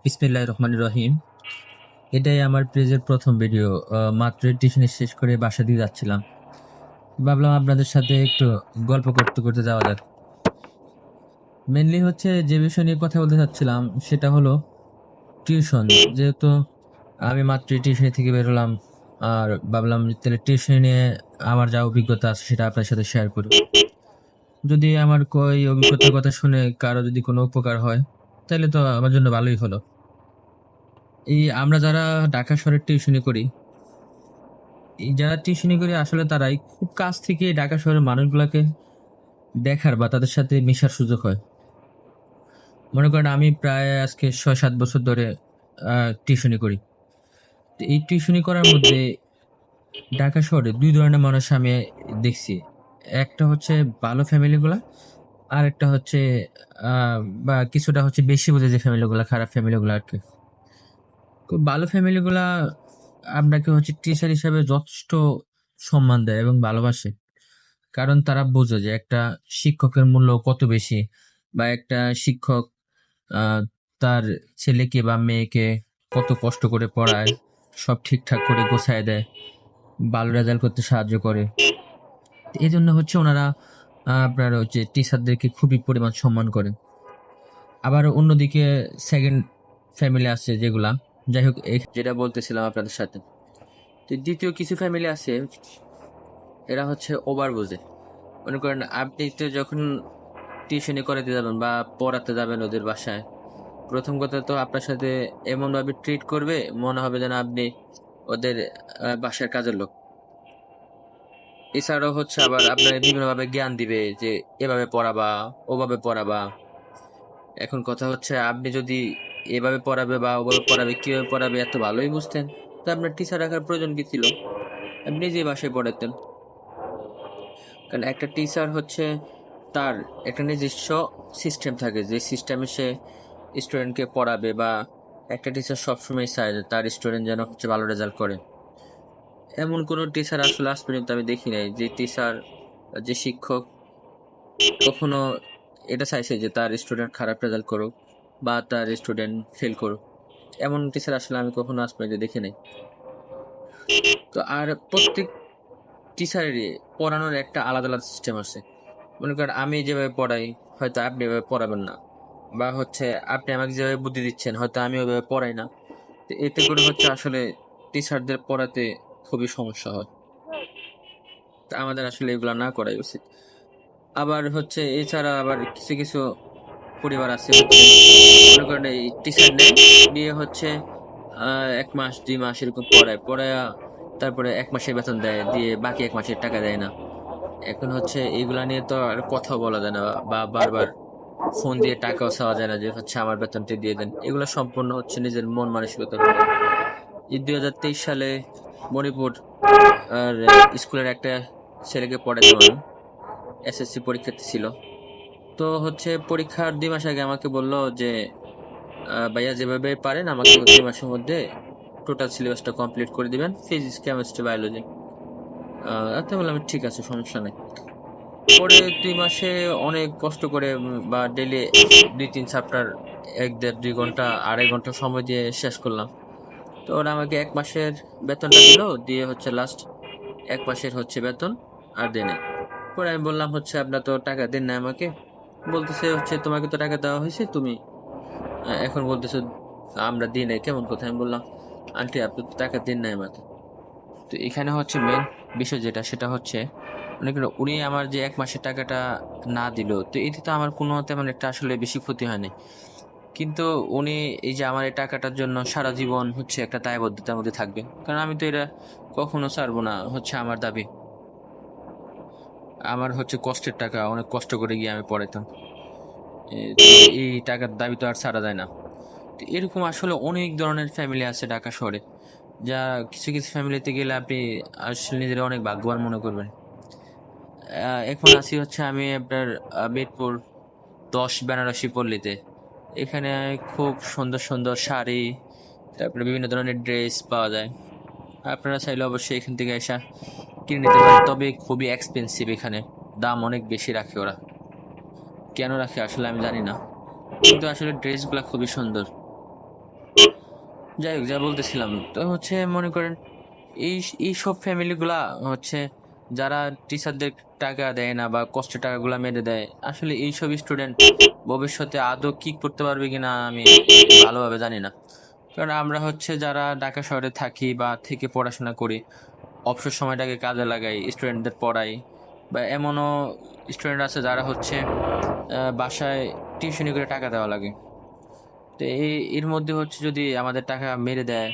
বিসমিল্লাহির রহমানির রহিম। এটাই আমার পেজের প্রথম ভিডিও। মাত্র টিউশন শেষ করে বাসা দিয়ে যাচ্ছিলাম, ভাবলাম আপনাদের সাথে একটু গল্প করতে করতে যাওয়া যাক। মেনলি হচ্ছে যে বিষয় নিয়ে কথা বলতে চাচ্ছিলাম সেটা হলো টিউশন। যেহেতু আমি মাত্র টিউশনি থেকে বেরোলাম, আর ভাবলাম যে তাহলে টিউশন নিয়ে আমার যা অভিজ্ঞতা আছে সেটা আপনার সাথে শেয়ার করি। যদি আমার এই অভিজ্ঞতার কথা শুনে কারো যদি কোনো উপকার হয় তাহলে তো আমার জন্য ভালোই হলো। এই আমরা যারা ঢাকা শহরে টিউশনি করি, এই যারা টিউশনি করে আসলে তারাই খুব কাছ থেকে ঢাকা শহরের মানুষগুলোকে দেখার বা তাদের সাথে মেশার সুযোগ হয়। মনে করেন আমি প্রায় আজকে 6-7 বছর ধরে টিউশনি করি। তো এই টিউশনি করার মধ্যে ঢাকা শহরে দুই ধরনের মানুষ আমি দেখছি। একটা হচ্ছে ভালো ফ্যামিলিগুলা, আর একটা হচ্ছে বা কিছুটা হচ্ছে বেশি বোঝে যে ফ্যামিলিগুলা, খারাপ ফ্যামিলিগুলা আর কি। খুব ভালো ফ্যামিলিগুলা আপনাকে হচ্ছে টিচার হিসাবে যথেষ্ট সম্মান দেয় এবং ভালোবাসে, কারণ তারা বোঝে যে একটা শিক্ষকের মূল্য কত বেশি, বা একটা শিক্ষক আহ, তার ছেলেকে বা মেয়েকে কত কষ্ট করে পড়ায়, সব ঠিকঠাক করে গোছায় দেয়, ভালো রেজাল্ট করতে সাহায্য করে। এই জন্য হচ্ছে ওনারা আপনার হচ্ছে টিচারদেরকে খুবই পরিমাণ সম্মান করে। আবার অন্যদিকে সেকেন্ড ফ্যামিলি আছে যেগুলা, যাই হোক যেটা বলতেছিলাম আপনাদের সাথে, তো দ্বিতীয় কিছু ফ্যামিলি আছে, এরা হচ্ছে ওভার বোঝে। মনে করেন আপনি তো যখন টিউশনি করাতে যাবেন বা পড়াতে যাবেন ওদের বাসায়, প্রথম কথা তো আপনার সাথে এমন ভাবে ট্রিট করবে মনে হবে যেন আপনি ওদের বাসার কাজের লোক। এছাড়াও হচ্ছে আবার আপনার বিভিন্ন ভাবে জ্ঞান দিবে যে এভাবে পড়াবা, ওভাবে পড়াবা। এখন কথা হচ্ছে আপনি যদি এভাবে পড়াবে বা ওভাবে পড়াবে, কিভাবে পড়াবে এত ভালোই বুঝতেন, তো আপনার টিচার রাখার প্রয়োজন কি ছিল? আপনি নিজেই বাসায় পড়াতেন। কারণ একটা টিচার হচ্ছে তার একটা নিজস্ব সিস্টেম থাকে, যে সিস্টেমে সে স্টুডেন্টকে পড়াবে, বা একটা টিচার সবসময় চায় যে তার স্টুডেন্ট যেন হচ্ছে ভালো রেজাল্ট করে। এমন কোনো টিচার আসলে আজ পর্যন্ত আমি দেখি নাই যে টিচার, যে শিক্ষক কখনো এটা চাইছে যে তার স্টুডেন্ট খারাপ রেজাল্ট করুক বা তার স্টুডেন্ট ফেল করুক। এমন টিচার আসলে আমি কখনো আজ পর্যন্ত দেখি নাই। তো আর প্রত্যেক টিচারেরই পড়ানোর একটা আলাদা আলাদা সিস্টেম আছে। মনে করেন আমি যেভাবে পড়াই হয়তো আপনি এভাবে পড়াবেন না, বা হচ্ছে আপনি আমাকে যেভাবে বুদ্ধি দিচ্ছেন হয়তো আমি ওইভাবে পড়াই না। তো এতে করে হচ্ছে আসলে টিচারদের পড়াতে খুবই সমস্যা হয়। তা আমাদের আসলে এগুলো না করাই উচিত। আবার হচ্ছে এছাড়া আবার কিছু কিছু পরিবার আছে হচ্ছে, মনে করেন এই টিচার নেয়, নিয়ে হচ্ছে 1 মাস 2 মাস এরকম পড়ায় তারপরে 1 মাসের বেতন দেয়, দিয়ে বাকি 1 মাসের টাকা দেয় না। এখন হচ্ছে এগুলা নিয়ে তো আর কথা বলা যায় না, বা বারবার ফোন দিয়ে টাকাও চাওয়া যায় না যে হচ্ছে আমার বেতনটি দিয়ে দেন। এগুলো সম্পূর্ণ হচ্ছে নিজের মন মানসিকতার উপর। এই 2023 সালে মণিপুর আর স্কুলের একটা ছেলেকে পড়াতাম আমি, এসএসসি পরীক্ষার্থী ছিল। তো হচ্ছে পরীক্ষার 2 মাস আগে আমাকে বললো যে ভাইয়া যেভাবে পারেন আমাকে 2 মাসের মধ্যে টোটাল সিলেবাসটা কমপ্লিট করে দিবেন, ফিজিক্স কেমিস্ট্রি বায়োলজি। তো বললাম ঠিক আছে, সমস্যা নেই। পরে 2 মাসে অনেক কষ্ট করে বা ডেলি 2-3 চ্যাপ্টার 1-1.5-2 ঘন্টা 2.5 ঘন্টা সময় দিয়ে শেষ করলাম। তো ওরা আমাকে 1 মাসের বেতনটা দিল, দিয়ে হচ্ছে লাস্ট 1 মাসের হচ্ছে বেতন আর দেয় নাই। পরে আমি বললাম হচ্ছে আপনার তো টাকা দেন না আমাকে। বলতেছে হচ্ছে তোমাকে তো টাকা দেওয়া হয়েছে, তুমি এখন বলতেছো আমরা দিই নাই, কেমন কথা? আমি বললাম আন্টি আপনি তো টাকা দেন নাই আমাকে। তো এখানে হচ্ছে মেন বিষয় যেটা, সেটা হচ্ছে মনে করেন উনি আমার যে 1 মাসের টাকাটা না দিল, তো এতে তো আমার কোনো তেমন একটা আসলে বেশি ক্ষতি হয়নি। কিন্তু উনি এই যে আমার এই টাকাটার জন্য সারা জীবন হচ্ছে একটা দায়বদ্ধতার মধ্যে থাকবে, কারণ আমি তো এটা কখনো ছাড়বো না। হচ্ছে আমার দাবি, আমার হচ্ছে কষ্টের টাকা, অনেক কষ্ট করে গিয়ে আমি পড়াইতাম। তো এই টাকার দাবি তো আর ছাড়া যায় না। তো এরকম আসলে অনেক ধরনের ফ্যামিলি আছে ঢাকা শহরে, যা কিছু কিছু ফ্যামিলিতে গেলে আপনি আসলে নিজেরা অনেক ভাগ্যবান মনে করবেন। এখন আছি হচ্ছে আমি আপনার মিরপুর 10 বেনারসি পল্লীতে। এখানে খুব সুন্দর সুন্দর শাড়ি, তারপরে বিভিন্ন ধরনের ড্রেস পাওয়া যায়। আপনারা চাইলে অবশ্যই এখান থেকে এসে কিনে নিতে পারেন, তবে খুবই এক্সপেন্সিভ। এখানে দাম অনেক বেশি রাখে ওরা, কেন রাখে আসলে আমি জানি না, কিন্তু আসলে ড্রেসগুলো খুবই সুন্দর। যাই হোক, যা বলতেছিলাম তো হচ্ছে মনে করেন এই এই সব ফ্যামিলিগুলা হচ্ছে যারা টিচারদের টাকা দেয় না বা কষ্টের টাকাগুলা মেরে দেয়, আসলে এইসব স্টুডেন্ট ভবিষ্যতে আদৌ কি করতে পারবে কিনা আমি ভালোভাবে জানি না। কারণ আমরা হচ্ছে যারা ঢাকা শহরে থাকি বা থেকে পড়াশোনা করি, অবসর সময়টাকে কাজে লাগাই, স্টুডেন্টদের পড়াই, বা এমনও স্টুডেন্ট আছে যারা হচ্ছে বাসায় টিউশনি করে টাকা দেওয়া লাগে। তো এর মধ্যে হচ্ছে যদি আমাদের টাকা মেরে দেয়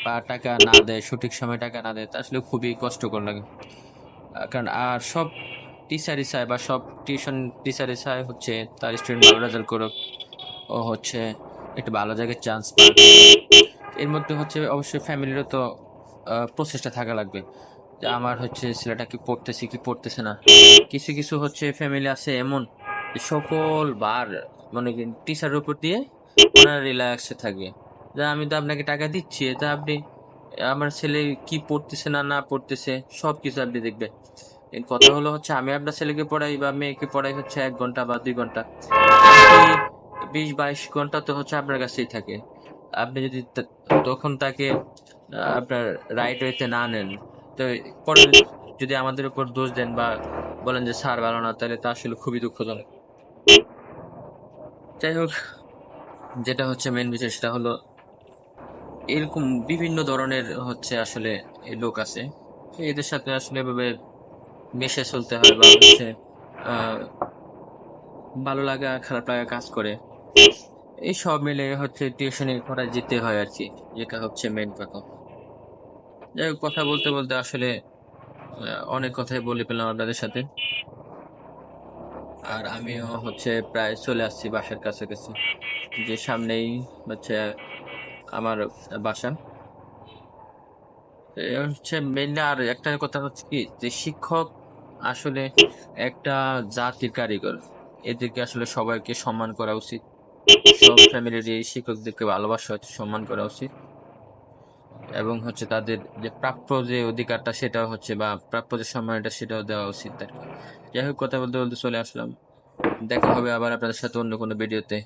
বা টাকা না দেয়, সঠিক সময় টাকা না দেয়, তা আসলে খুবই কষ্টকর লাগে। কারণ আর সব টিচারই চায় বা সব টিউশন টিচারই চায় হচ্ছে তার স্টুডেন্ট ভালো রেজাল্ট করুক, ও হচ্ছে একটু ভালো জায়গায় চান্স পাক। এর মধ্যে হচ্ছে অবশ্যই ফ্যামিলিরও তো প্রচেষ্টা থাকা লাগবে যে আমার হচ্ছে ছেলেটা কি পড়তেছে কি পড়তেছে না। কিছু কিছু হচ্ছে ফ্যামিলি আছে এমন যে সকল বার মনে করেন টিচারের উপর দিয়ে ওনারা রিল্যাক্সে থাকবে, যে আমি তো আপনাকে টাকা দিচ্ছি, তা আপনি আমার ছেলে কি পড়তেছে না না পড়তেছে সব কিছু আপনি দেখবেন। এর কথা হলো হচ্ছে আমি আপনার ছেলেকে পড়াই বা মেয়েকে পড়াই হচ্ছে 1 ঘন্টা বা 2 ঘন্টা, বাকি 20-22 ঘন্টা তো হচ্ছে আপনার কাছেই থাকে। আপনি যদি তখন তাকে আপনার রাইট ওয়েতে না নেন, তো পরে যদি আমাদের উপর দোষ দেন বা বলেন যে স্যার ভালো না, তাহলে তা আসলে খুবই দুঃখজনক। যাই হোক, যেটা হচ্ছে মেন বিষয় সেটা হলো এরকম বিভিন্ন ধরনের হচ্ছে আসলে এই লোক আছে, এদের সাথে আসলে এভাবে মিশে চলতে হয় বা হচ্ছে আহ ভালো লাগা খারাপ লাগা কাজ করে। এই সব মিলে হচ্ছে টিউশনি করা যেতে হয় আর কি, যেটা হচ্ছে মেন কথা। যাই হোক, কথা বলতে বলতে আসলে অনেক কথাই বলে পেলাম আপনাদের সাথে। আর আমিও হচ্ছে প্রায় চলে আসছি বাসার কাছাকাছি, যে সামনেই হচ্ছে আমার বাসা। হচ্ছে মেনলি আর একটা কথা হচ্ছে কি, যে শিক্ষক আসলে একটা জাতির কারিগর, এদেরকে আসলে সবাইকে সম্মান করা উচিত। সব ফ্যামিলির এই শিক্ষকদেরকে ভালোবাসা উচিত, সম্মান করা উচিত, এবং হচ্ছে তাদের যে প্রাপ্য যে অধিকারটা সেটা হচ্ছে বা প্রাপ্য যে সম্মানটা সেটাও দেওয়া উচিত আর কি। যাই হোক, কথা বলতে বলতে চলে আসলাম। দেখা হবে আবার আপনাদের সাথে অন্য কোনো ভিডিওতে।